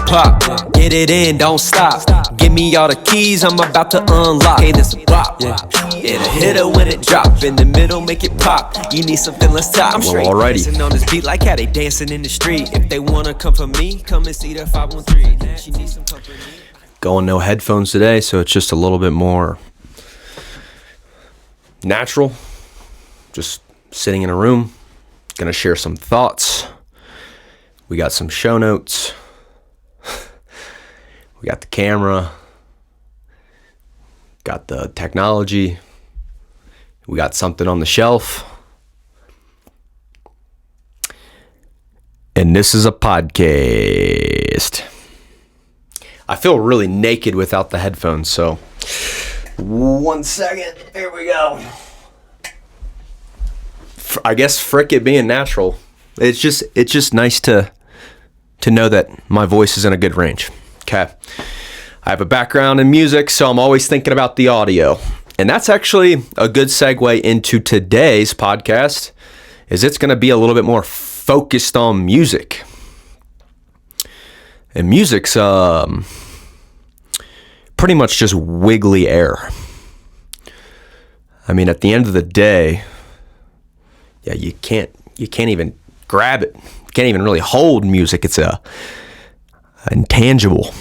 pop. Get it in, don't stop. Give me all the keys, I'm about to unlock. Hey, this a bop. It'll hit her when it drop. In the middle, make it pop. You need something, let's top. I'm straight dancing on this beat like how they dancing in the street. If they wanna come for me, come and see the 513. She needs some company. Going no headphones today, so it's just a little bit more natural. Just sitting in a room, gonna share some thoughts. We got some show notes. We got the camera. Got the technology. We got something on the shelf. And this is a podcast. I feel really naked without the headphones, so 1 second. Here we go. I guess frick it being natural. It's just nice to know that my voice is in a good range. Okay. I have a background in music, so I'm always thinking about the audio. And that's actually a good segue into today's podcast, is it's going to be a little bit more focused on music. And music's pretty much just wiggly air. I mean, at the end of the day, yeah, you can't even grab it. You can't even really hold music. It's intangible.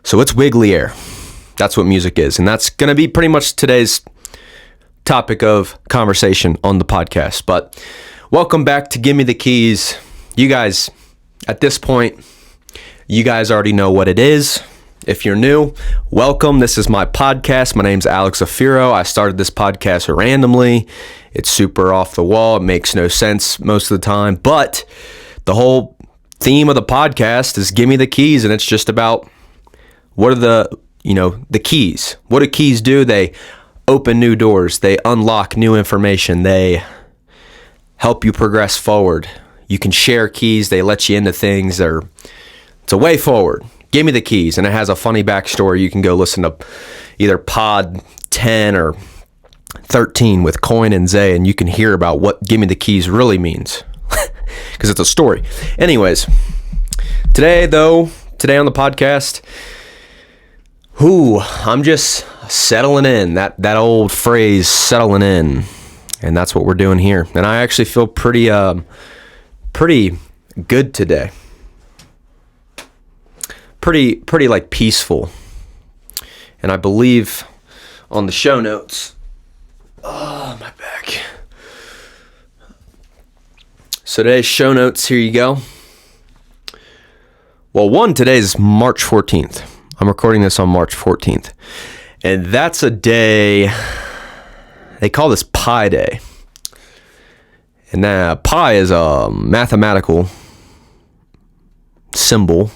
So it's wiggly air. That's what music is. And that's going to be pretty much today's topic of conversation on the podcast. But welcome back to Gimme the Keys. You guys, at this point, you guys already know what it is. If you're new, welcome. This is my podcast. My name's Alex Zafiro. I started this podcast randomly. It's super off the wall. It makes no sense most of the time. But the whole theme of the podcast is Gimme the Keys. And it's just about what are the keys. What do keys do? They open new doors. They unlock new information. They help you progress forward. You can share keys. They let you into things. It's a way forward. Give me the keys. And it has a funny backstory. You can go listen to either pod 10 or 13 with Coin and Zay, and you can hear about what Give Me the Keys really means. Because it's a story. Anyways, today on the podcast, I'm just settling in. That old phrase, settling in. And that's what we're doing here. And I actually feel pretty good today. Pretty like peaceful. And I believe on the show notes, my back. So today's show notes, here you go. Well, today's March 14th. I'm recording this on March 14th. And that's a day, they call this Pi Day. And pi is a mathematical symbol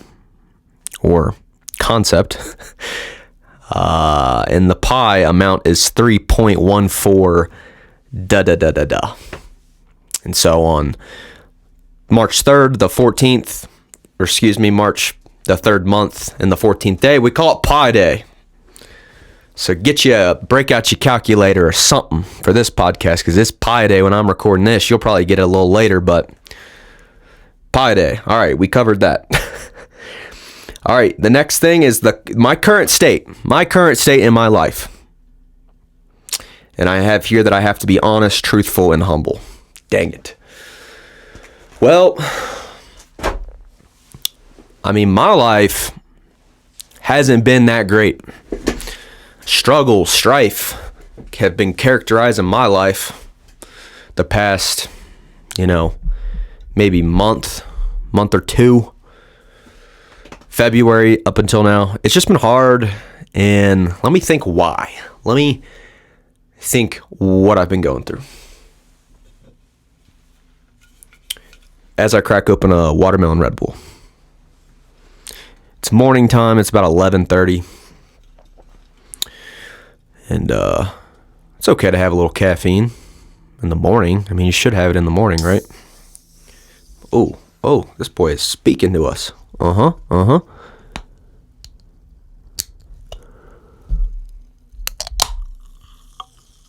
or concept. And the pi amount is 3.14 da. And so on March 3rd, the 14th, March the 3rd month and the 14th day, we call it Pi Day. So break out your calculator or something for this podcast, because it's Pi Day when I'm recording this. You'll probably get it a little later, but Pi Day. All right, we covered that. All right, the next thing is my current state in my life. And I have here that I have to be honest, truthful, and humble. Dang it. Well, I mean, my life hasn't been that great. Struggle, strife have been characterizing my life the past, maybe month or two. February up until now. It's just been hard, and let me think why. Let me think what I've been going through. As I crack open a watermelon Red Bull. It's morning time. It's about 11:30. And it's okay to have a little caffeine in the morning. I mean, you should have it in the morning, right? Oh, this boy is speaking to us. Uh-huh.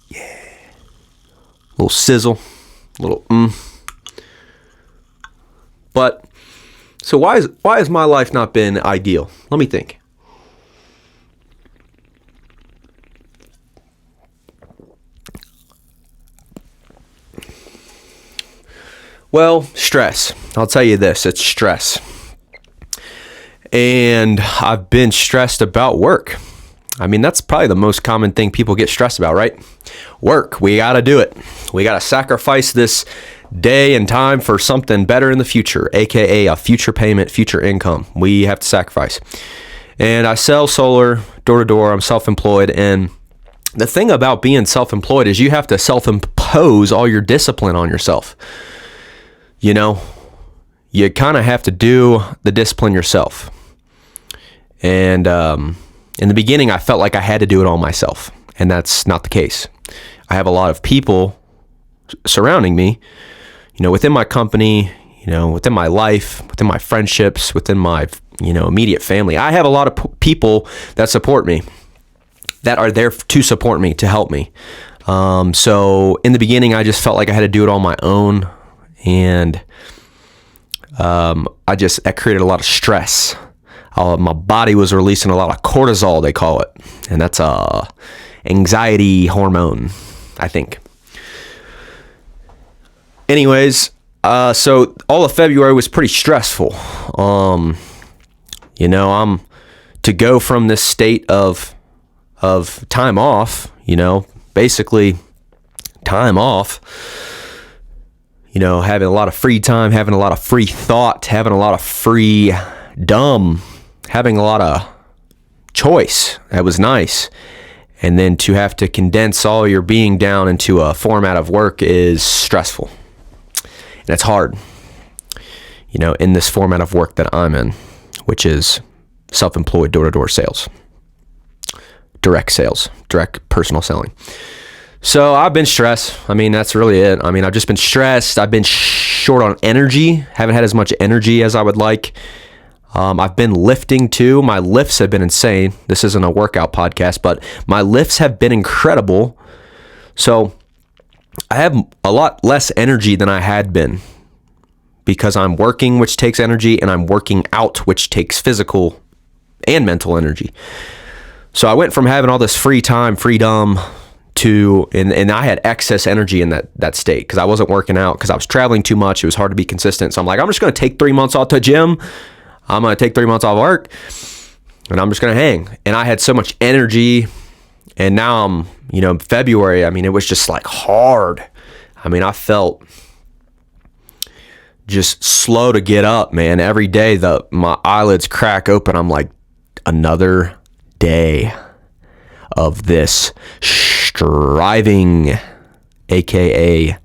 Yeah. Little sizzle. Little But So why has my life not been ideal? Let me think. Well, stress. I'll tell you this, it's stress. And I've been stressed about work. I mean, that's probably the most common thing people get stressed about, right? Work. We got to do it. We got to sacrifice this day and time for something better in the future, aka a future payment, future income. We have to sacrifice. And I sell solar door to door. I'm self-employed. And the thing about being self-employed is you have to self-impose all your discipline on yourself. You know, you kind of have to do the discipline yourself. And in the beginning, I felt like I had to do it all myself. And that's not the case. I have a lot of people surrounding me, you know, within my company, you know, within my life, within my friendships, within my, you know, immediate family. I have a lot of people that support me, that are there to support me, to help me. So in the beginning, I just felt like I had to do it on my own. And that created a lot of stress. My body was releasing a lot of cortisol, they call it. And that's a anxiety hormone, I think. Anyways, so all of February was pretty stressful. You know, I'm to go from this state of time off, you know, basically time off, you know, having a lot of free time, having a lot of free thought, having a lot of freedom, having a lot of choice. That was nice. And then to have to condense all your being down into a format of work is stressful. And it's hard, you know, in this format of work that I'm in, which is self-employed door-to-door sales, direct personal selling. So I've been stressed. I mean, that's really it. I mean, I've just been stressed. I've been short on energy. Haven't had as much energy as I would like. I've been lifting too. My lifts have been insane. This isn't a workout podcast, but my lifts have been incredible. So I have a lot less energy than I had been because I'm working, which takes energy, and I'm working out, which takes physical and mental energy. So I went from having all this free time, freedom, and I had excess energy in that state because I wasn't working out because I was traveling too much. It was hard to be consistent. So I'm like, I'm just going to take 3 months off to gym. I'm going to take 3 months off work and I'm just going to hang. And I had so much energy. And now I'm, you know, February, I mean, it was just like hard. I mean, I felt just slow to get up, man. Every day my eyelids crack open. I'm like, another day of this striving, aka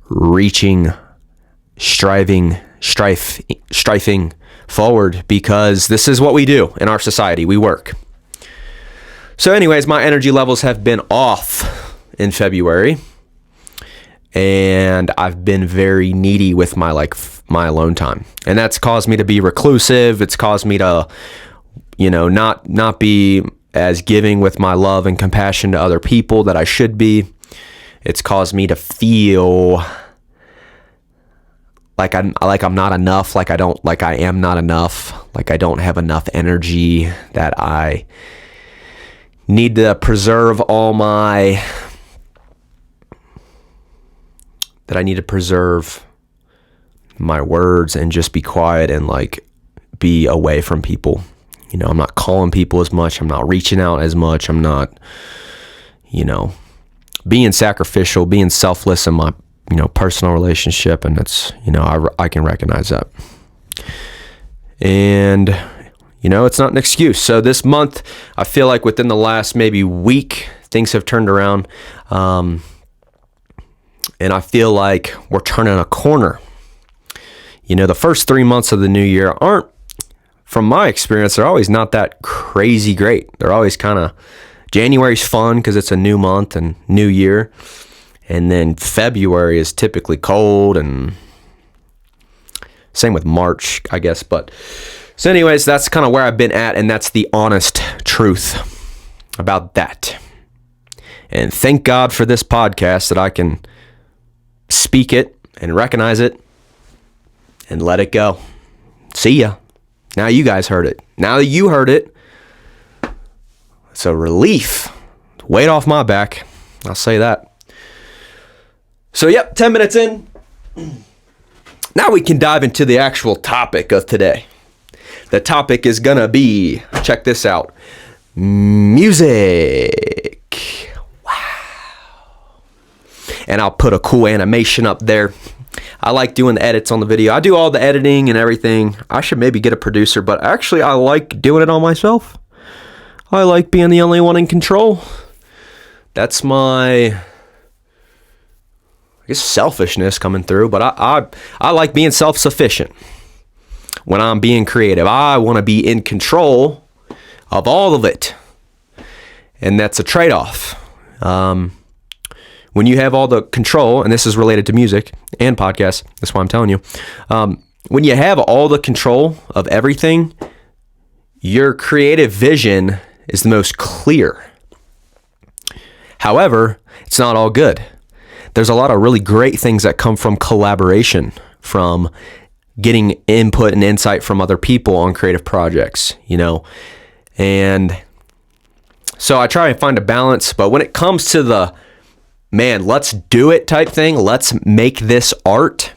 reaching, striving forward, because this is what we do in our society. We work. So anyways, my energy levels have been off in February, and I've been very needy with my alone time, and that's caused me to be reclusive. It's caused me to, you know, not be as giving with my love and compassion to other people that I should be. It's caused me to feel like I'm not enough, like I am not enough, like I don't have enough energy, that I need to preserve that I need to preserve my words and just be quiet and like be away from people. You know, I'm not calling people as much. I'm not reaching out as much. I'm not, you know, being sacrificial, being selfless in my, you know, personal relationship. And it's, you know, I can recognize that. And, you know, it's not an excuse. So this month, I feel like within the last maybe week, things have turned around. And I feel like we're turning a corner. You know, the first 3 months of the new year aren't, from my experience, they're always not that crazy great. They're always kind of, January's fun because it's a new month and new year. And then February is typically cold, and same with March, I guess. But so anyways, that's kind of where I've been at, and that's the honest truth about that. And thank God for this podcast that I can speak it and recognize it and let it go. See ya. Now you guys heard it. Now that you heard it, it's a relief. Weight off my back. I'll say that. So, yep, 10 minutes in. Now we can dive into the actual topic of today. The topic is gonna be, check this out, music. Wow. And I'll put a cool animation up there. I like doing the edits on the video. I do all the editing and everything. I should maybe get a producer, but actually I like doing it all myself. I like being the only one in control. That's my, I guess, selfishness coming through, but I like being self-sufficient when I'm being creative. I want to be in control of all of it, and that's a trade-off. When you have all the control, and this is related to music and podcasts, that's why I'm telling you, when you have all the control of everything, your creative vision is the most clear. However, it's not all good. There's a lot of really great things that come from collaboration, from getting input and insight from other people on creative projects, you know. And so I try and find a balance, but when it comes to the, man, let's do it type thing, let's make this art,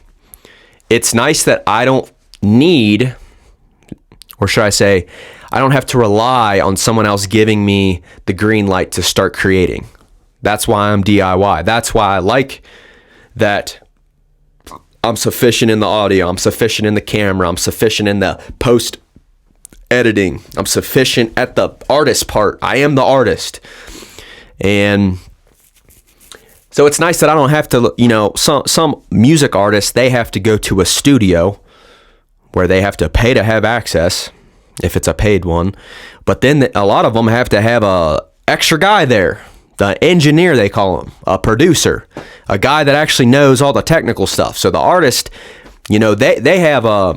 it's nice that I don't need, or should I say, I don't have to rely on someone else giving me the green light to start creating. That's why I'm DIY. That's why I like that I'm sufficient in the audio, I'm sufficient in the camera, I'm sufficient in the post editing, I'm sufficient at the artist part. I am the artist. And so it's nice that I don't have to, you know, some music artists, they have to go to a studio where they have to pay to have access, if it's a paid one. But then a lot of them have to have a extra guy there. The engineer, they call him, a producer, a guy that actually knows all the technical stuff. So the artist, you know, they have a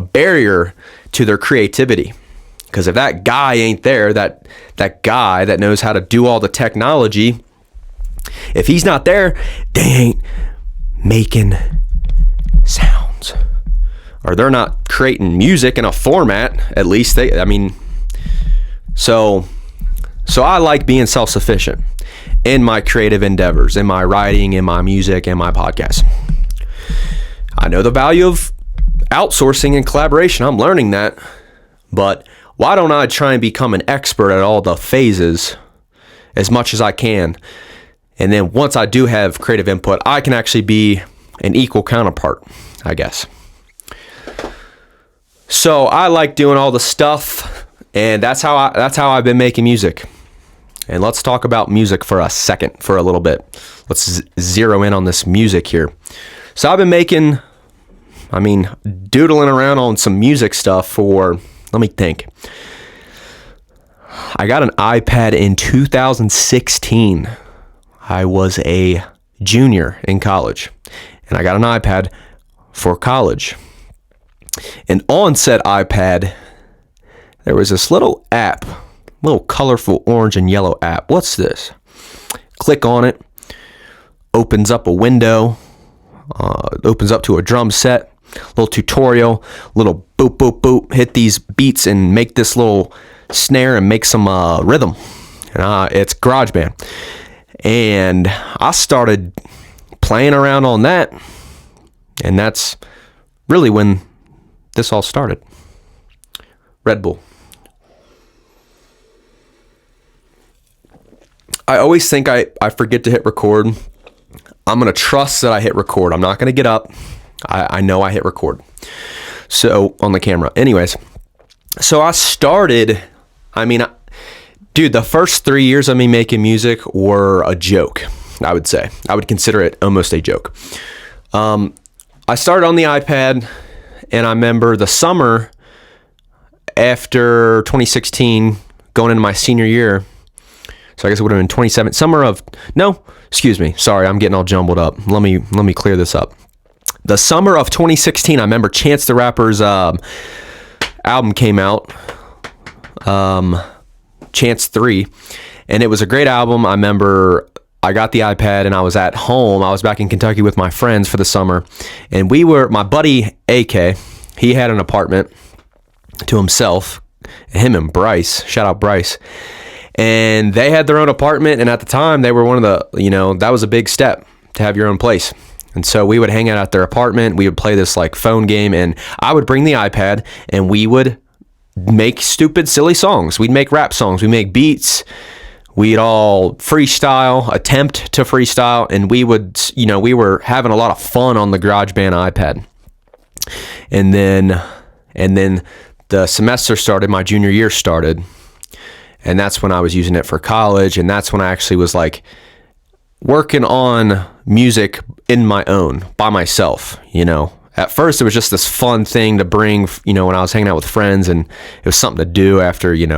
barrier to their creativity, because if that guy ain't there, that guy that knows how to do all the technology, if he's not there, they ain't making sounds, or they're not creating music in a format. At least So I like being self-sufficient in my creative endeavors, in my writing, in my music, and my podcast. I know the value of outsourcing and collaboration. I'm learning that. But why don't I try and become an expert at all the phases as much as I can? And then once I do have creative input, I can actually be an equal counterpart, I guess. So I like doing all the stuff, and that's how I've been making music. And let's talk about music for a second, for a little bit. Let's zero in on this music here. So I've been doodling around on some music stuff for, let me think. I got an iPad in 2016. I was a junior in college, and I got an iPad for college. And on said iPad, there was this little app, little colorful orange and yellow app. What's this? Click on it, opens up a window, opens up to a drum set, little tutorial, little boop, boop, boop, hit these beats and make this little snare and make some rhythm. And it's GarageBand. And I started playing around on that, and that's really when this all started. Red Bull. I always think I forget to hit record. I'm going to trust that I hit record. I'm not going to get up. I know I hit record. So, on the camera. Anyways, so I started, dude, the first 3 years of me making music were a joke, I would say. I would consider it almost a joke. I started on the iPad, and I remember the summer after 2016, going into my senior year, so I guess it would have been 27, sorry, I'm getting all jumbled up. Let me clear this up. The summer of 2016, I remember Chance the Rapper's album came out, Chance 3, and it was a great album. I remember I got the iPad and I was at home. I was back in Kentucky with my friends for the summer, and my buddy AK, he had an apartment to himself, him and Bryce, shout out Bryce, and they had their own apartment, and at the time they were one of the, that was a big step to have your own place. And so we would hang out at their apartment, we would play this like phone game, and I would bring the iPad and we would make stupid, silly songs. We'd make rap songs, we'd make beats, we'd all attempt to freestyle, and we were having a lot of fun on the GarageBand iPad. And then the semester started, my junior year started, and that's when I was using it for college, and that's when I actually was like working on music in my own, by myself, At first, it was just this fun thing to bring, when I was hanging out with friends, and it was something to do after, it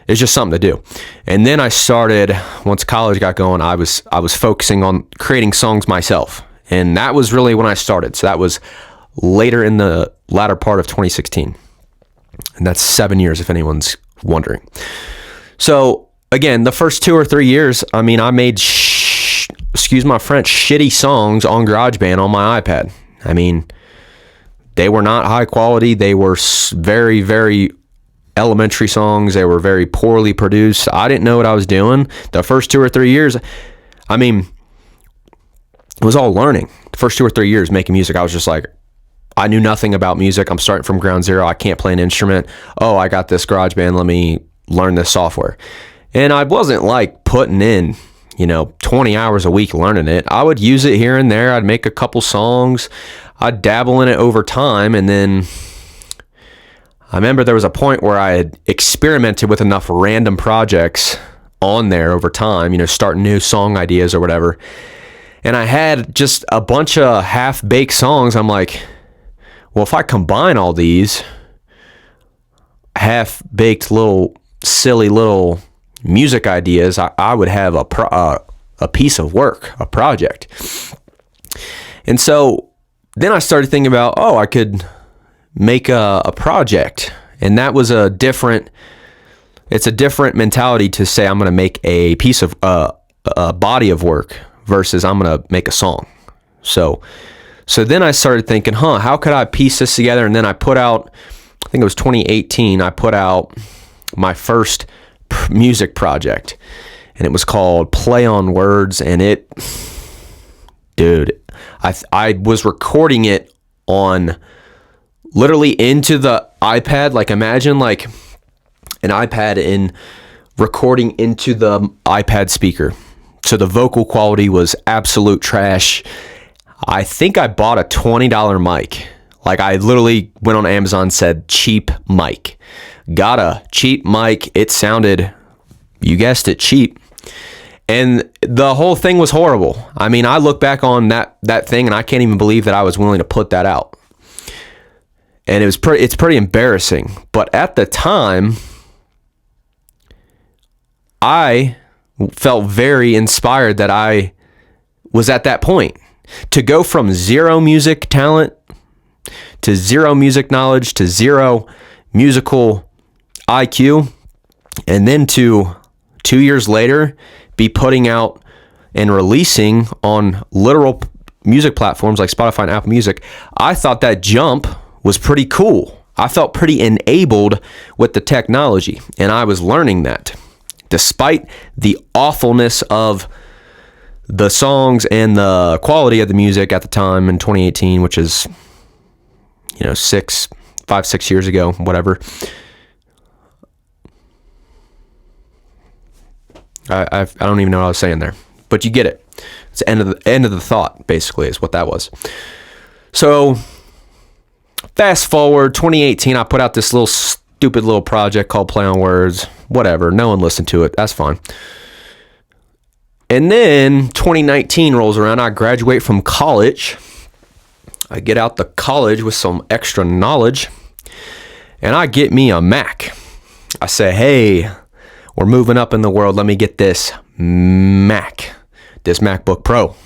was just something to do. And then I started, once college got going, I was focusing on creating songs myself. And that was really when I started. So that was later in the latter part of 2016. And that's 7 years, if anyone's wondering. So again, the first 2 or 3 years, I made, excuse my French, shitty songs on GarageBand on my iPad. They were not high quality. They were very, very elementary songs. They were very poorly produced. I didn't know what I was doing. The first 2 or 3 years, it was all learning. The first 2 or 3 years making music, I was just like, I knew nothing about music. I'm starting from ground zero. I can't play an instrument. Oh, I got this GarageBand. Let me learn this software. And I wasn't like putting in, 20 hours a week learning it. I would use it here and there. I'd make a couple songs. I'd dabble in it over time. And then I remember there was a point where I had experimented with enough random projects on there over time, starting new song ideas or whatever. And I had just a bunch of half-baked songs. I'm like, well, if I combine all these half-baked little silly little music ideas, I would have a piece of work, a project. And so then I started thinking about, I could make a project. And that was it's a different mentality to say I'm going to make a piece of a body of work versus I'm going to make a song. So then I started thinking, how could I piece this together? And then I put out, I think it was 2018, I put out my first music project, and it was called Play on Words. And I was recording it on literally into the iPad. Like imagine like an iPad in recording into the iPad speaker. So the vocal quality was absolute trash. I think I bought a $20 mic. Like I literally went on Amazon, said cheap mic. Got a cheap mic. It sounded, you guessed it, cheap. And the whole thing was horrible. I look back on that thing and I can't even believe that I was willing to put that out. And it's pretty embarrassing. But at the time, I felt very inspired that I was at that point. To go from zero music talent to zero music knowledge to zero musical IQ, and then to 2 years later be putting out and releasing on literal music platforms like Spotify and Apple Music, I thought that jump was pretty cool. I felt pretty enabled with the technology, and I was learning that. Despite the awfulness of the songs and the quality of the music at the time in 2018, which is, 5-6 years ago, whatever. I don't even know what I was saying there, but you get it. It's the end of the thought, basically, is what that was. So fast forward 2018, I put out this little stupid little project called Play on Words. Whatever, no one listened to it. That's fine. And then 2019 rolls around. I graduate from college. I get out the college with some extra knowledge, and I get me a Mac. I say, hey, we're moving up in the world. Let me get this Mac, this MacBook Pro.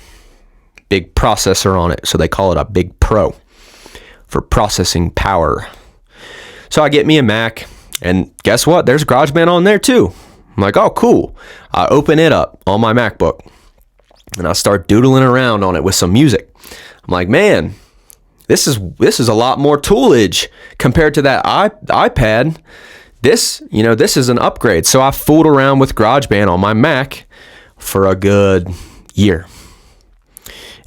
Big processor on it, so they call it a Big Pro for processing power. So I get me a Mac, and guess what? There's GarageBand on there too. I'm like, oh, cool. I open it up on my MacBook. and I start doodling around on it with some music. I'm like, man, this is a lot more toolage compared to that iPad. This is an upgrade. So I fooled around with GarageBand on my Mac for a good year.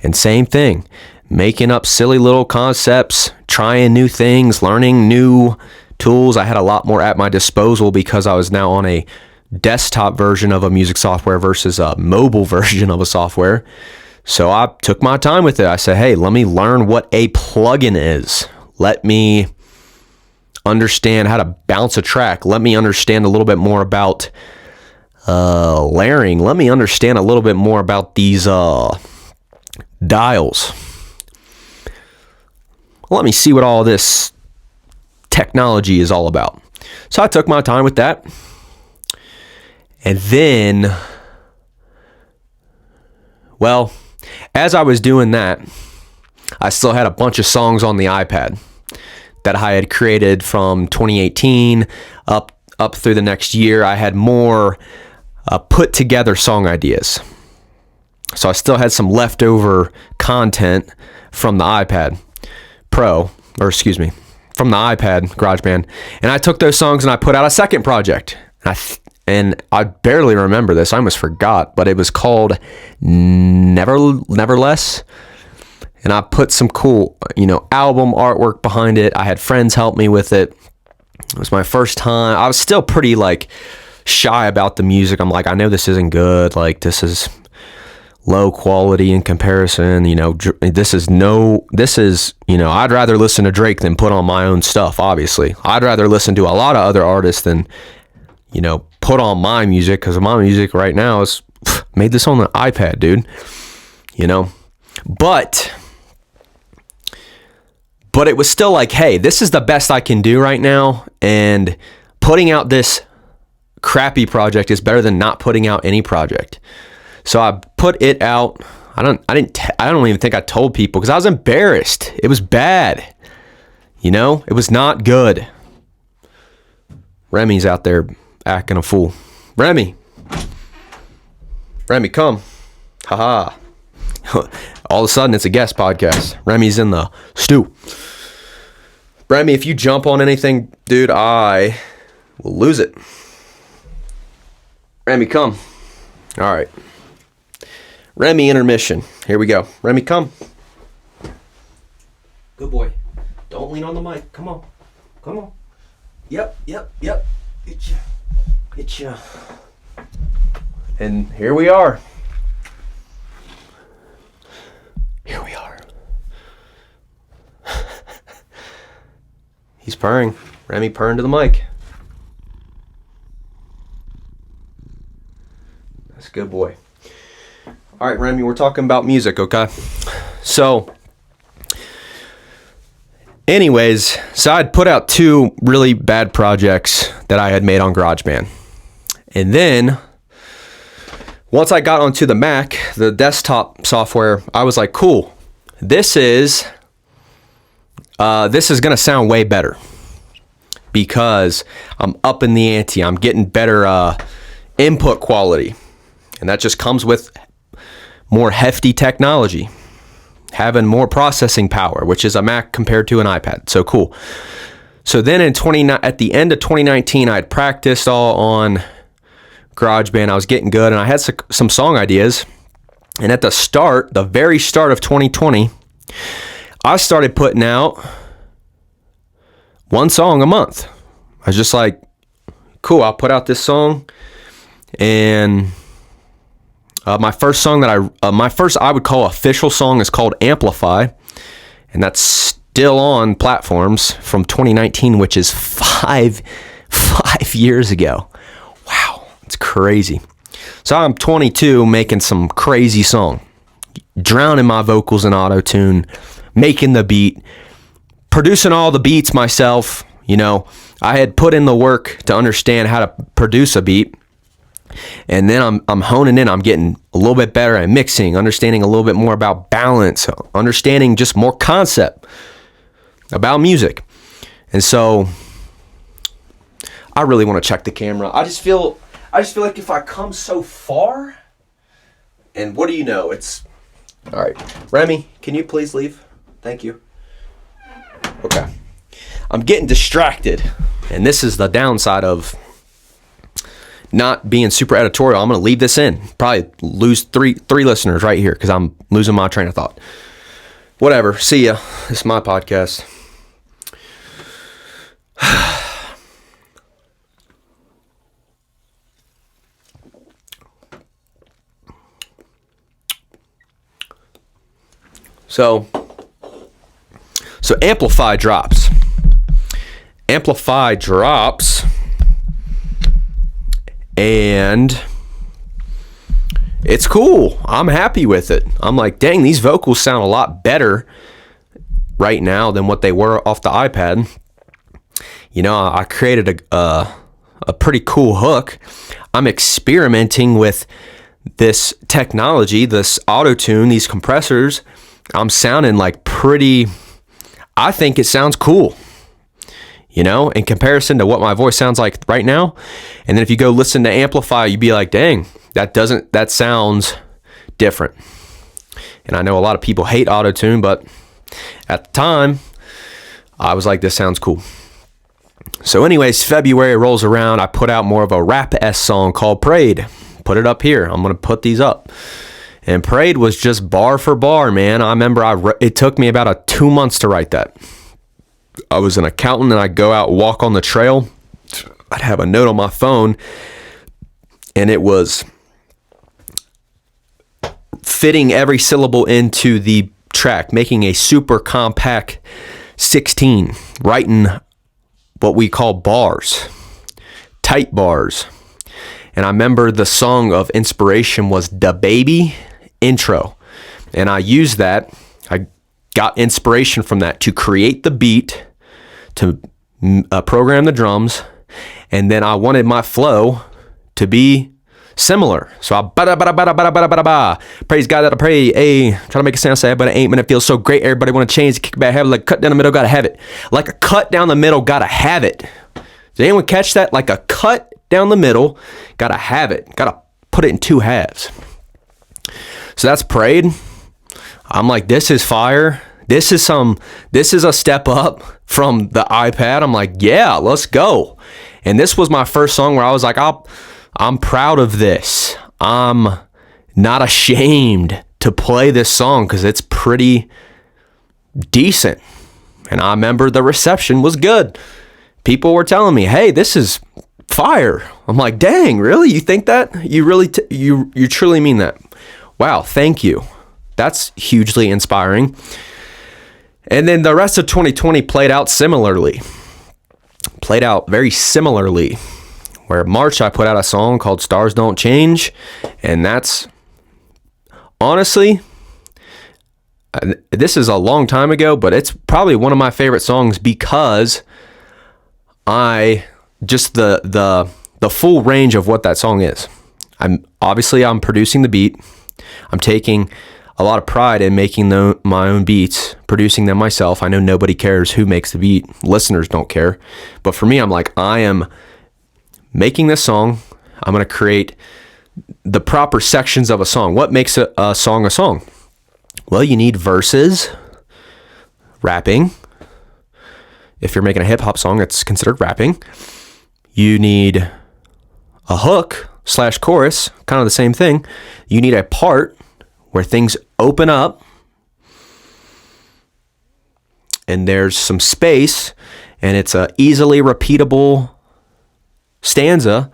And same thing, making up silly little concepts, trying new things, learning new tools. I had a lot more at my disposal because I was now on a desktop version of a music software versus a mobile version of a software. So I took my time with it. I said, hey, let me learn what a plugin is. Let me understand how to bounce a track. Let me understand a little bit more about layering. Let me understand a little bit more about these dials. Let me see what all this technology is all about. So I took my time with that. And then, well, as I was doing that, I still had a bunch of songs on the iPad that I had created from 2018 up through the next year. I had more put together song ideas. So I still had some leftover content from the iPad Pro, from the iPad GarageBand. And I took those songs and I put out a second project. And I barely remember this. I almost forgot, but it was called Neverless. And I put some cool, album artwork behind it. I had friends help me with it. It was my first time. I was still pretty shy about the music. I'm like, I know this isn't good. This is low quality in comparison. I'd rather listen to Drake than put on my own stuff, obviously. I'd rather listen to a lot of other artists than, put on my music, because my music right now is made this on the iPad, dude. But it was still hey, this is the best I can do right now, and putting out this crappy project is better than not putting out any project. So I put it out. I don't even think I told people because I was embarrassed. It was bad. It was not good. Remy's out there acting a fool. Remy, come. Haha. All of a sudden, it's a guest podcast. Remy's in the stew. Remy, if you jump on anything, dude, I will lose it. Remy, come. All right. Remy, intermission. Here we go. Remy, come. Good boy. Don't lean on the mic. Come on. Yep. Get ya. And here we are. He's purring. Remy, purring to the mic. That's a good boy. All right, Remy, we're talking about music, okay? So, anyways, I'd put out 2 really bad projects that I had made on GarageBand. And then, once I got onto the Mac, the desktop software, I was like, cool, this is going to sound way better because I'm upping the ante. I'm getting better input quality. And that just comes with more hefty technology, having more processing power, which is a Mac compared to an iPad. So cool. So then at the end of 2019, I had practiced all on GarageBand. I was getting good, and I had some song ideas. And at the very start of 2020, I started putting out 1 song a month. I was just like, cool, I'll put out this song. And my first song I would call official song is called Amplify, and that's still on platforms from 2019, which is five years ago. Wow, it's crazy. So I'm 22, making some crazy song, drowning my vocals in auto-tune, making the beat, producing all the beats myself. I had put in the work to understand how to produce a beat. And then I'm honing in. I'm getting a little bit better at mixing, understanding a little bit more about balance, understanding just more concept about music. And so I really want to check the camera. I just feel like if I come so far, And what do you know? It's... All right. Remy, can you please leave? Thank you. Okay. I'm getting distracted. And this is the downside of not being super editorial. I'm going to leave this in. Probably lose three listeners right here because I'm losing my train of thought. Whatever. See ya. This is my podcast. So Amplify drops. And it's cool. I'm happy with it. I'm like, dang, these vocals sound a lot better right now than what they were off the iPad. You know, I created a pretty cool hook. I'm experimenting with this technology, this auto-tune, these compressors. I'm sounding like I think it sounds cool, you know, in comparison to what my voice sounds like right now. And then if you go listen to Amplify, you'd be like, dang, that sounds different. And I know a lot of people hate auto-tune, but at the time, I was like, this sounds cool. So anyways, February rolls around. I put out more of a rap-esque song called Prayed. Put it up here. I'm going to put these up. And Prayed was just bar for bar, man. I remember it took me about 2 months to write that. I was an accountant and I'd go out, walk on the trail. I'd have a note on my phone and it was fitting every syllable into the track, making a super compact 16, writing what we call bars, tight bars. And I remember the song of inspiration was Da Baby Intro. And I used that. I got inspiration from that to create the beat, to program the drums. And then I wanted my flow to be similar. So I praise God that I pray. Hey, trying to make it sound sad, but it ain't. Man, it feels so great. Everybody want to change, kick back, have it. Like cut down the middle, gotta have it. Like a cut down the middle, gotta have it. Did anyone catch that? Like a cut down the middle, gotta have it. Gotta put it in two halves. So that's Prayed. I'm like, this is fire. This is a step up from the iPad. I'm like, yeah, let's go. And this was my first song where I was like, I'm proud of this. I'm not ashamed to play this song because it's pretty decent. And I remember the reception was good. People were telling me, hey, this is fire. I'm like, dang, really? You think that? You really, you truly mean that? Wow, thank you. That's hugely inspiring. And then the rest of 2020 played out very similarly. Where March I put out a song called Stars Don't Change. And that's, honestly, this is a long time ago, but it's probably one of my favorite songs because the full range of what that song is. I'm producing the beat. I'm taking a lot of pride in making my own beats, producing them myself. I know nobody cares who makes the beat. Listeners don't care. But for me, I'm like, I am making this song. I'm going to create the proper sections of a song. What makes a song a song? Well, you need verses, rapping. If you're making a hip hop song, it's considered rapping. You need a hook / chorus, kind of the same thing. You need a part where things open up and there's some space and it's a easily repeatable stanza.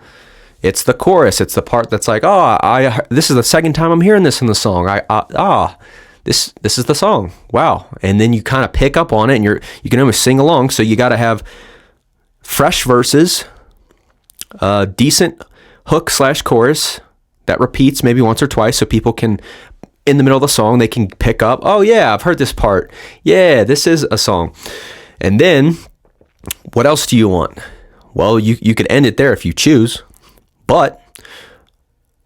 It's the chorus. It's the part that's like, this is the second time I'm hearing this in the song. This is the song. Wow. And then you kind of pick up on it and you can almost sing along. So you got to have fresh verses, decent hook / chorus that repeats maybe once or twice so people can, in the middle of the song, they can pick up, oh yeah, I've heard this part. Yeah, this is a song. And then what else do you want? Well, you could end it there if you choose, but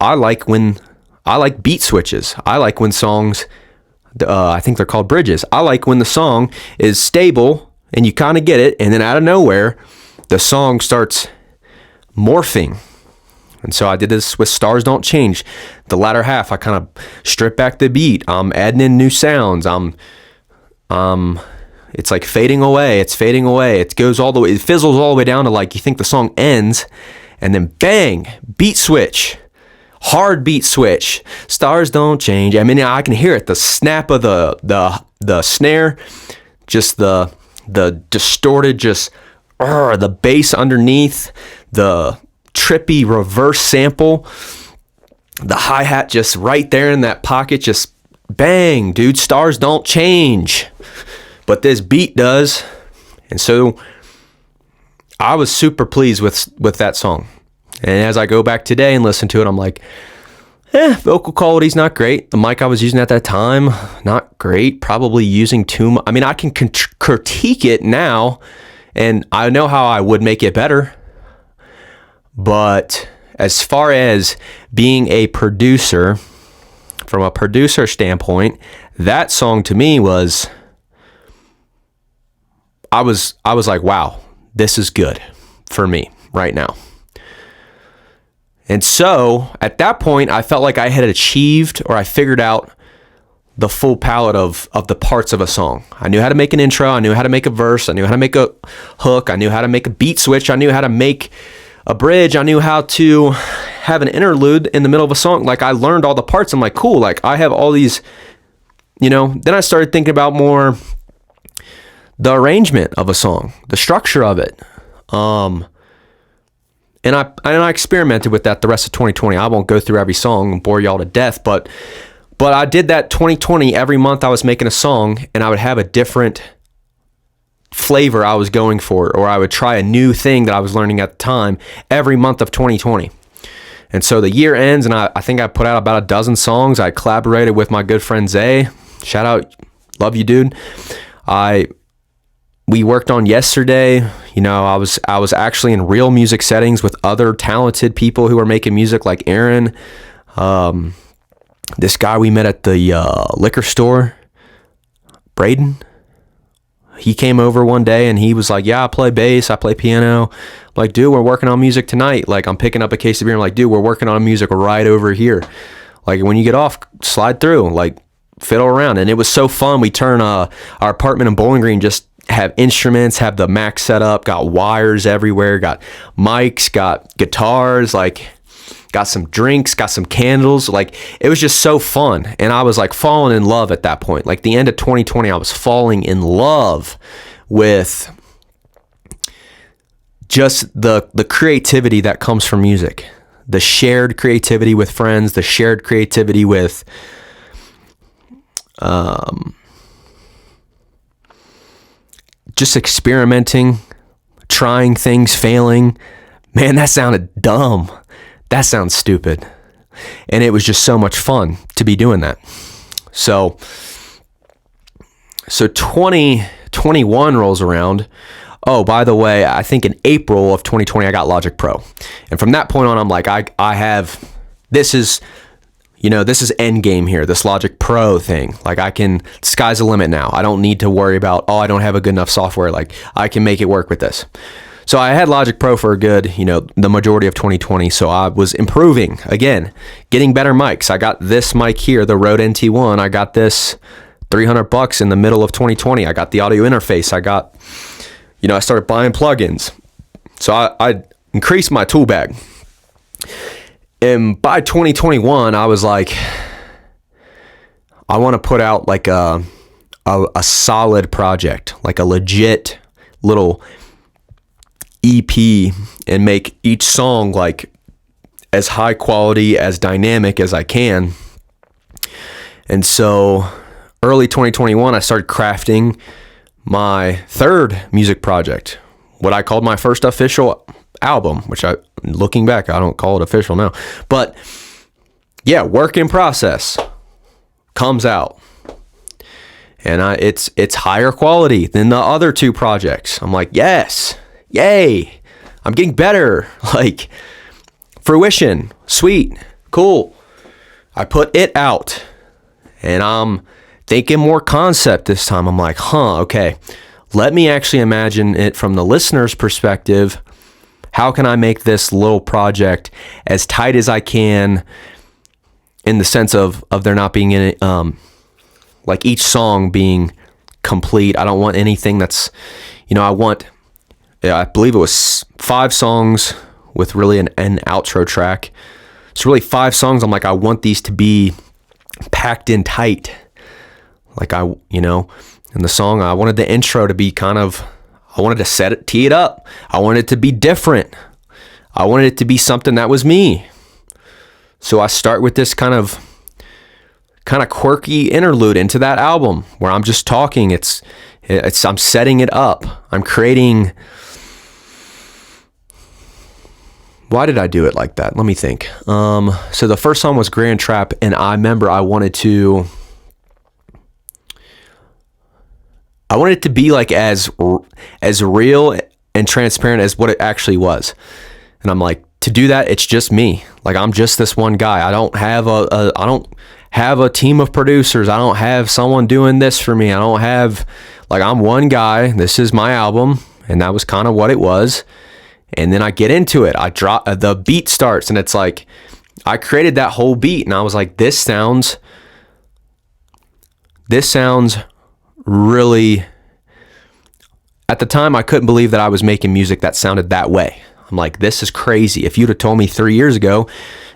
I like beat switches. I like when songs, I think they're called bridges. I like when the song is stable and you kind of get it, and then out of nowhere, the song starts morphing. And so I did this with Stars Don't Change. The latter half, I kind of strip back the beat. I'm adding in new sounds. It's like fading away. It's fading away. It goes all the way. It fizzles all the way down to like you think the song ends, and then bang, beat switch, hard beat switch. Stars don't change. I mean, I can hear it. The snap of the snare, just the distorted, just the bass underneath, the trippy reverse sample, the hi-hat just right there in that pocket, just bang, dude. Stars don't change, but this beat does. And so I was super pleased with that song. And as I go back today and listen to it, I'm like, vocal quality's not great. The mic I was using at that time, not great. Probably using too much. I mean, I can critique it now, and I know how I would make it better. But as far as being a producer, from a producer standpoint, that song to me was, I was like, wow, this is good for me right now. And so at that point, I felt like I had achieved, or I figured out the full palette of the parts of a song. I knew how to make an intro. I knew how to make a verse. I knew how to make a hook. I knew how to make a beat switch. I knew how to make a bridge. I knew how to have an interlude in the middle of a song. Like, I learned all the parts. I'm like, cool. Like, I have all these, then I started thinking about more the arrangement of a song, the structure of it. And I experimented with that the rest of 2020. I won't go through every song and bore y'all to death, but I did that 2020. Every month I was making a song, and I would have a different flavor I was going for, or I would try a new thing that I was learning at the time every month of 2020. And so the year ends, and I think I put out about a dozen songs. I collaborated with my good friend Zay. Shout out, love you, dude. We worked on Yesterday. I was actually in real music settings with other talented people who were making music, like Aaron, this guy we met at the liquor store, Braden. He came over one day and he was like, yeah, I play bass, I play piano. I'm like, dude, we're working on music tonight. Like, I'm picking up a case of beer. I'm like, dude, we're working on music right over here. Like, when you get off, slide through, like, fiddle around. And it was so fun. We turn our apartment in Bowling Green, just have instruments, have the Mac set up, got wires everywhere, got mics, got guitars, like, got some drinks, got some candles. Like, it was just so fun. And I was like falling in love at that point. Like, the end of 2020, I was falling in love with just the creativity that comes from music, the shared creativity with friends, the shared creativity with just experimenting, trying things, failing. Man, that sounded dumb. That sounds stupid. And it was just so much fun to be doing that. So 2021 rolls around. Oh, by the way, I think in April of 2020, I got Logic Pro. And from that point on, I'm like, I have, this is end game here, this Logic Pro thing. Like, sky's the limit now. I don't need to worry about, I don't have a good enough software. Like, I can make it work with this. So I had Logic Pro for a good, the majority of 2020. So I was improving, again, getting better mics. I got this mic here, the Rode NT1. I got this $300 in the middle of 2020. I got the audio interface. I got, I started buying plugins. So I increased my tool bag. And by 2021, I was like, I want to put out like a solid project, like a legit little EP, and make each song like as high quality, as dynamic as I can. And so early 2021, I started crafting my third music project, what I called my first official album, which looking back, I don't call it official now, but yeah, work in process, comes out. And it's higher quality than the other two projects. I'm like, yes, yay, I'm getting better. Like, fruition, sweet, cool. I put it out, and I'm thinking more concept this time. I'm like, okay, let me actually imagine it from the listener's perspective. How can I make this little project as tight as I can, in the sense of there not being any, like each song being complete. I don't want anything that's, I believe it was 5 songs with really an outro track. It's really 5 songs. I'm like, I want these to be packed in tight. Like in the song, I wanted the intro to be I wanted to tee it up. I wanted it to be different. I wanted it to be something that was me. So I start with this kind of quirky interlude into that album where I'm just talking. I'm setting it up. I'm creating. Why did I do it like that? Let me think. So the first song was Grand Trap, and I remember I wanted it to be like as real and transparent as what it actually was. And I'm like, to do that, it's just me. Like, I'm just this one guy. I don't have a team of producers. I don't have someone doing this for me. I'm one guy. This is my album. And that was kind of what it was. And then I get into it. I drop, the beat starts, and it's like, I created that whole beat, and I was like, this sounds really, at the time, I couldn't believe that I was making music that sounded that way. I'm like, this is crazy. If you'd have told me 3 years ago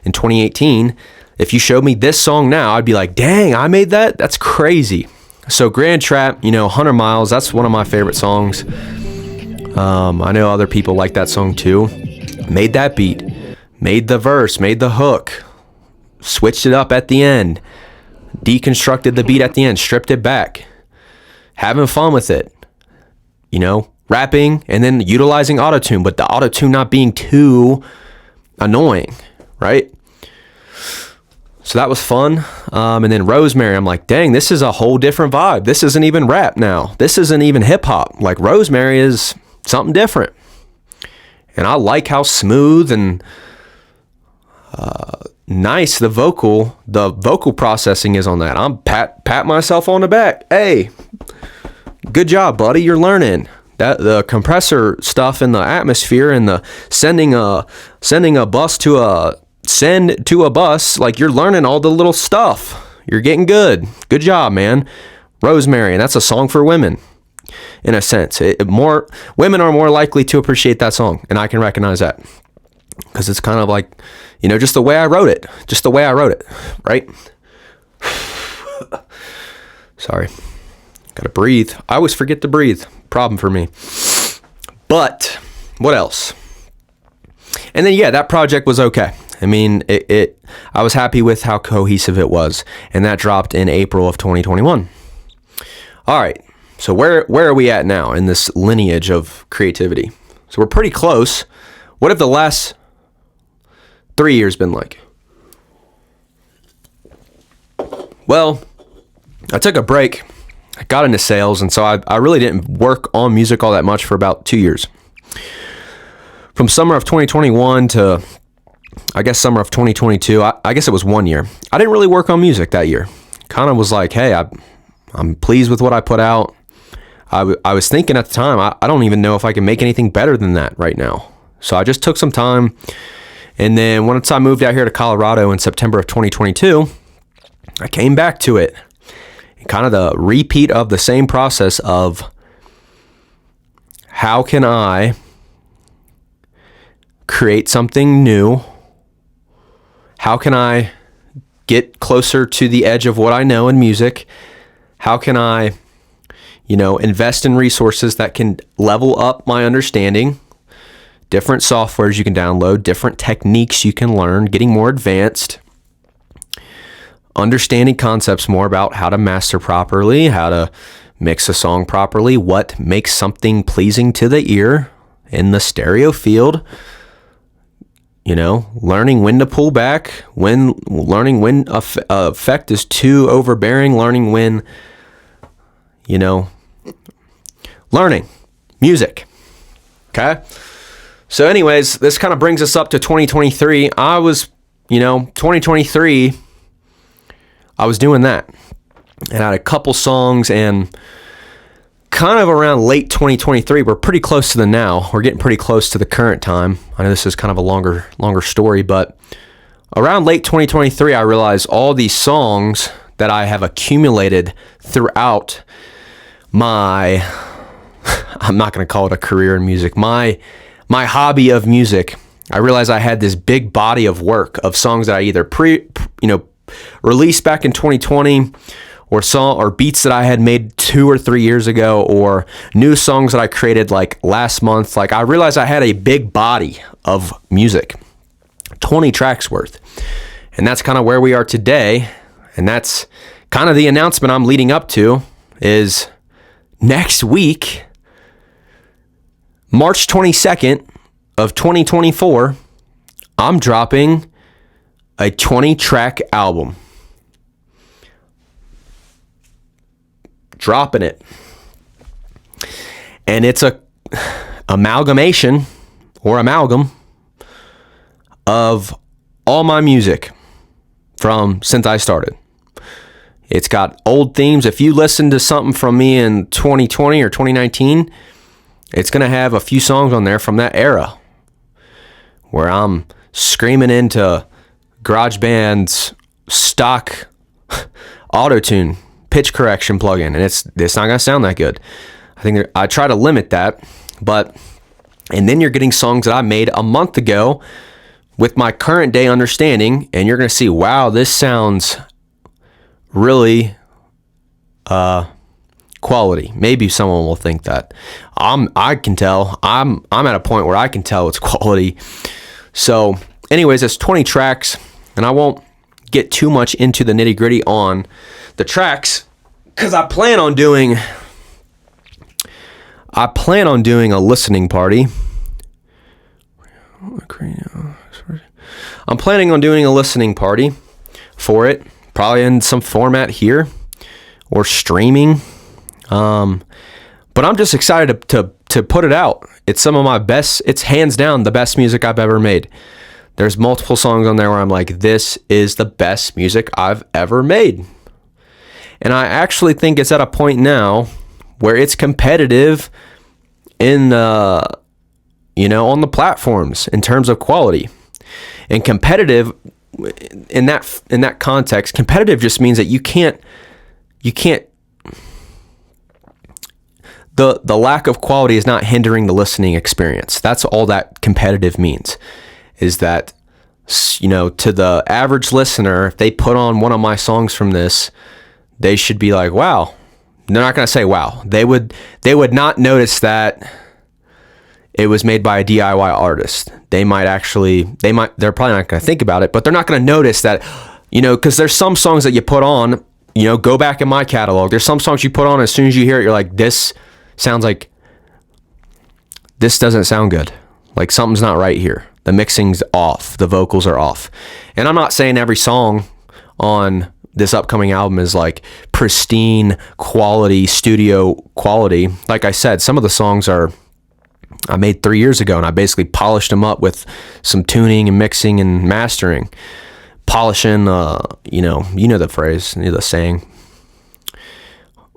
in 2018, if you showed me this song now, I'd be like, dang, I made that? That's crazy. So Grand Trap, 100 Miles, that's one of my favorite songs. I know other people like that song too. Made that beat, made the verse, made the hook, switched it up at the end, deconstructed the beat at the end, stripped it back, having fun with it, rapping, and then utilizing autotune, but the autotune not being too annoying, right? So that was fun. And then Rosemary, I'm like, dang, this is a whole different vibe. This isn't even rap now. This isn't even hip hop. Like, Rosemary is something different. And I like how smooth and nice the vocal processing is on that. I'm pat myself on the back. Hey, good job, buddy. You're learning. That the compressor stuff in the atmosphere and the sending a bus to a bus, like, you're learning all the little stuff. You're getting good. Good job, man. Rosemary, and that's a song for women, in a sense. Women are more likely to appreciate that song, and I can recognize that because it's kind of like, just the way I wrote it. Just the way I wrote it, right? Sorry. Gotta breathe. I always forget to breathe. Problem for me. But what else? And then, that project was okay. I mean, I was happy with how cohesive it was, and that dropped in April of 2021. All right. So where are we at now in this lineage of creativity? So we're pretty close. What have the last 3 years been like? Well, I took a break. I got into sales, and so I really didn't work on music all that much for about 2 years. From summer of 2021 to, I guess, summer of 2022, I guess it was 1 year. I didn't really work on music that year. Kind of was like, hey, I'm pleased with what I put out. I was thinking at the time, I don't even know if I can make anything better than that right now. So I just took some time. And then once I moved out here to Colorado in September of 2022, I came back to it. Kind of the repeat of the same process of, how can I create something new? How can I get closer to the edge of what I know in music? How can I, invest in resources that can level up my understanding? Different softwares you can download, different techniques you can learn, getting more advanced. Understanding concepts more about how to master properly, how to mix a song properly, what makes something pleasing to the ear in the stereo field. Learning when to pull back, learning when effect is too overbearing, learning when, learning music. Okay. So anyways, this kind of brings us up to 2023. 2023, I was doing that, and I had a couple songs and kind of around late 2023. We're pretty close to the now. We're getting pretty close to the current time. I know this is kind of a longer story, but around late 2023, I realized all these songs that I have accumulated throughout my, I'm not going to call it a career in music, my hobby of music. I realized I had this big body of work of songs that I either released back in 2020, or beats that I had made 2 or 3 years ago, or new songs that I created like last month. Like, I realized I had a big body of music, 20 tracks worth. And that's kind of where we are today. And that's kind of the announcement I'm leading up to, is next week, March 22nd of 2024, I'm dropping a 20-track album. Dropping it. And it's a amalgamation of all my music from since I started. It's got old themes. If you listen to something from me in 2020 or 2019, it's going to have a few songs on there from that era where I'm screaming into GarageBand's stock auto-tune pitch correction plugin, and it's not going to sound that good. I try to limit that, and then you're getting songs that I made a month ago with my current day understanding, and you're going to see, wow, this sounds really quality. Maybe someone will think that. I can tell. I'm at a point where I can tell it's quality. So anyways, it's 20 tracks, and I won't get too much into the nitty gritty on the tracks, because I plan on doing a listening party. I'm planning on doing a listening party for it, probably in some format here or streaming. But I'm just excited to put it out. It's some of my best. It's hands down the best music I've ever made. There's multiple songs on there where I'm like, this is the best music I've ever made. And I actually think it's at a point now where it's competitive in on the platforms in terms of quality. And competitive in that context, competitive just means that you can't the lack of quality is not hindering the listening experience. That's all that competitive means, is that, to the average listener, if they put on one of my songs from this, they should be like, wow. They're not going to say wow. They would not notice that it was made by a DIY artist. They're probably not going to think about it, but they're not going to notice that, because there's some songs that you put on, go back in my catalog. There's some songs you put on, as soon as you hear it, you're like, this doesn't sound good. Like, something's not right here. The mixing's off. The vocals are off. And I'm not saying every song on this upcoming album is like pristine quality, studio quality. Like I said, some of the songs I made 3 years ago, and I basically polished them up with some tuning and mixing and mastering. Polishing, you know the phrase, the saying.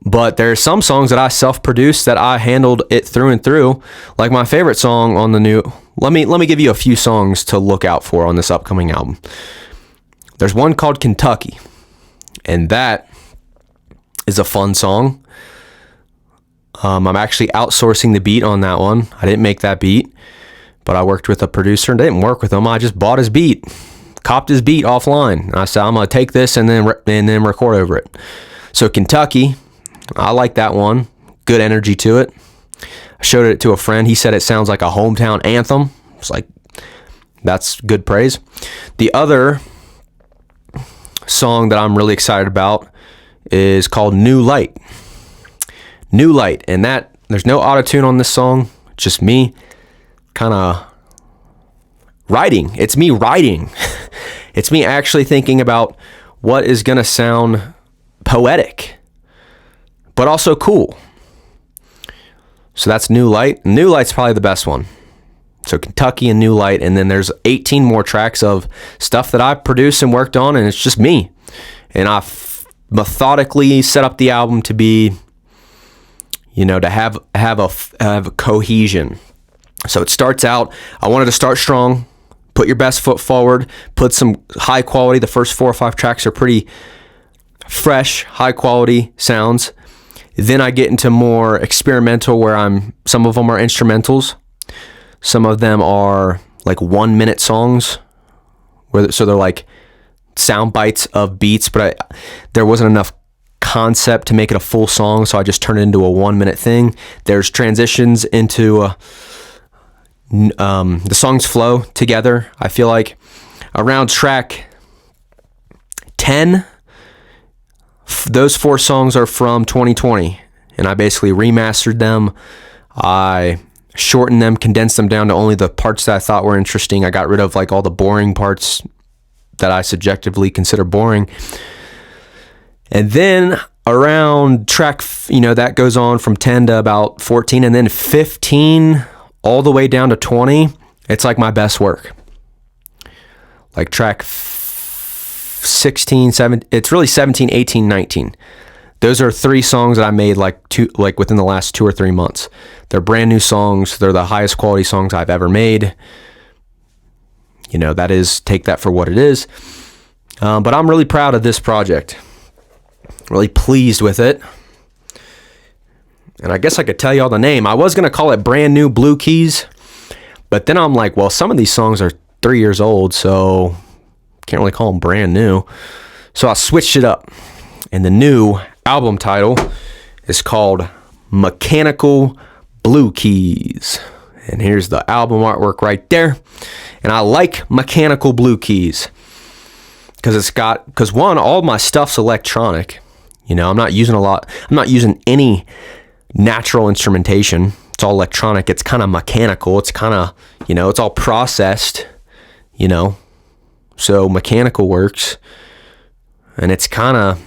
But there's some songs that I self-produced that I handled it through and through. Like my favorite song on the new, let me give you a few songs to look out for on this upcoming album. There's one called Kentucky, and that is a fun song. I'm actually outsourcing the beat on that one. I didn't make that beat, but I worked with a producer, and didn't work with him. I just bought his beat, copped his beat offline. And I said, I'm gonna take this and then record over it. So Kentucky, I like that one. Good energy to it. I showed it to a friend. He said it sounds like a hometown anthem. It's like, that's good praise. The other song that I'm really excited about is called New Light. New Light. And that, there's no auto-tune on this song. Just me kind of writing. It's me writing. It's me actually thinking about what is going to sound poetic, but also cool. So that's New Light. New Light's probably the best one. So Kentucky and New Light, and then there's 18 more tracks of stuff that I produced and worked on, and it's just me. And I've methodically set up the album to be, to have a cohesion. So it starts out, I wanted to start strong, put your best foot forward, put some high quality. The first 4 or 5 tracks are pretty fresh, high quality sounds. Then I get into more experimental where some of them are instrumentals. Some of them are like 1 minute songs, so they're like sound bites of beats, but there wasn't enough concept to make it a full song, so I just turned it into a 1 minute thing. There's transitions into the songs flow together. I feel like around track 10, those 4 songs are from 2020, and I basically remastered them. I shortened them, condensed them down to only the parts that I thought were interesting. I got rid of like all the boring parts that I subjectively consider boring. And then around track, that goes on from 10 to about 14, and then 15 all the way down to 20. It's like my best work. Like track 16, 17, it's really 17, 18, 19. Those are 3 songs that I made like within the last 2 or 3 months. They're brand new songs. They're the highest quality songs I've ever made. That is, take that for what it is. But I'm really proud of this project. Really pleased with it. And I guess I could tell you all the name. I was going to call it Brand New Blue Keys, but then I'm like, well, some of these songs are 3 years old, so can't really call them brand new. So I switched it up. And the new album title is called Mechanical Blue Keys. And here's the album artwork right there. And I like Mechanical Blue Keys because one, all my stuff's electronic. I'm not using any natural instrumentation. It's all electronic. It's kind of mechanical. It's kind of, it's all processed, so mechanical works. And it's kind of,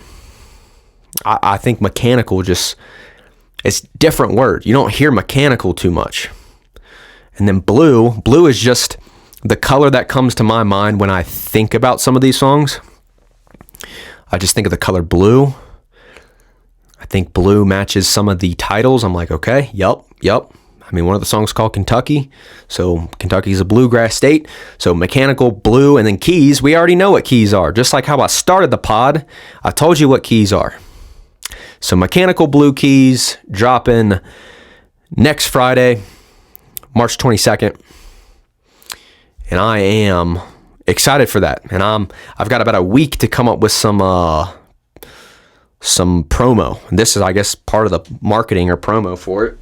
I think mechanical just, it's different word. You don't hear mechanical too much. And then blue is just the color that comes to my mind when I think about some of these songs. I just think of the color blue. I think blue matches some of the titles. I'm like, okay, yep. I mean, one of the songs called Kentucky. So Kentucky's a bluegrass state. So mechanical, blue, and then keys. We already know what keys are. Just like how I started the pod, I told you what keys are. So Mechanical Blue Keys dropping next Friday, March 22nd. And I am excited for that. And I've got about a week to come up with some promo. And this is, I guess, part of the marketing or promo for it.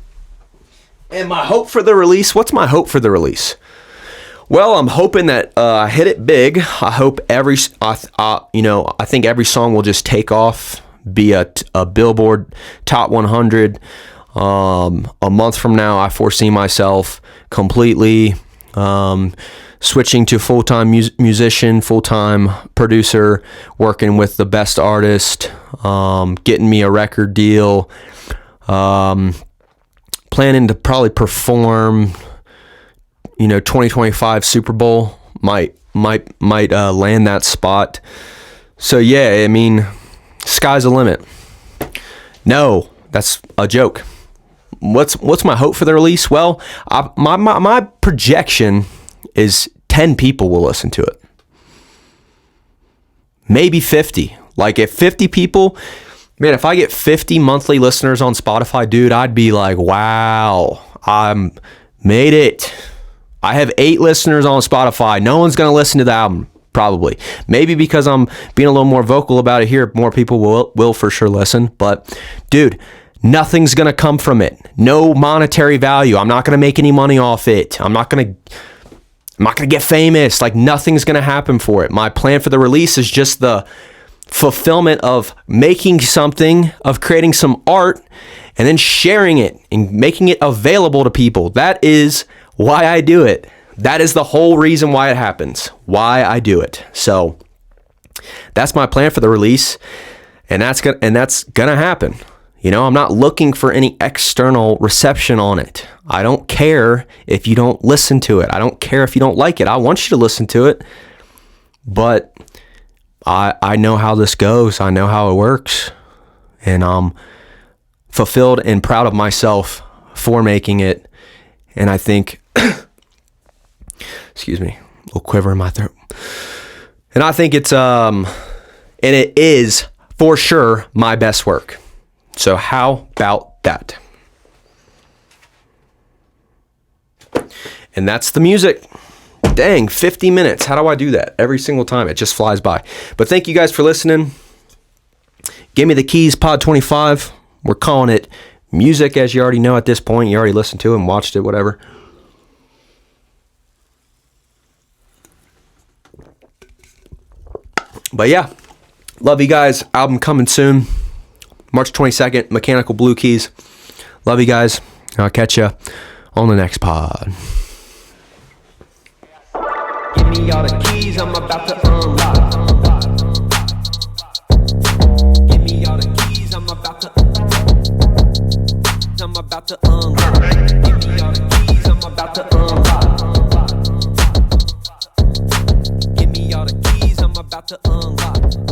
And my hope for the release, what's my hope for the release? Well, I'm hoping that I hit it big. I hope I think every song will just take off, be a Billboard Top 100. A month from now, I foresee myself completely switching to full-time musician, full-time producer, working with the best artist, getting me a record deal, planning to probably perform, 2025 Super Bowl, might land that spot. So yeah, I mean, sky's the limit. No, that's a joke. What's my hope for the release? Well, my projection is 10 people will listen to it. Maybe 50. Like if 50 people, man, if I get 50 monthly listeners on Spotify, dude, I'd be like, wow, I made it. I have 8 listeners on Spotify. No one's going to listen to the album, probably. Maybe because I'm being a little more vocal about it here, more people will for sure listen. But, dude, nothing's going to come from it. No monetary value. I'm not going to make any money off it. I'm not going to get famous. Like, nothing's going to happen for it. My plan for the release is just the fulfillment of making something, of creating some art, and then sharing it and making it available to people. That is why I do it. That is the whole reason why it happens, why I do it. So that's my plan for the release, and that's gonna happen. I'm not looking for any external reception on it. I don't care if you don't listen to it. I don't care if you don't like it. I want you to listen to it, but I know how this goes. I know how it works, and fulfilled and proud of myself for making it. And I think, excuse me, a little quiver in my throat. And I think it's, and it is for sure my best work. So how about that? And that's the music. Dang, 50 minutes. How do I do that? Every single time. It just flies by. But thank you guys for listening. Give Me the Keys Pod 25. We're calling it music, as you already know at this point. You already listened to it and watched it, whatever. But yeah, love you guys. Album coming soon. March 22nd, Mechanical Blue Keys. Love you guys. I'll catch you on the next pod. Give me all the keys, I'm about to unlock. Give me all the keys, I'm about to unlock. Give me all the keys, I'm about to unlock. Give me all the keys, I'm about to unlock.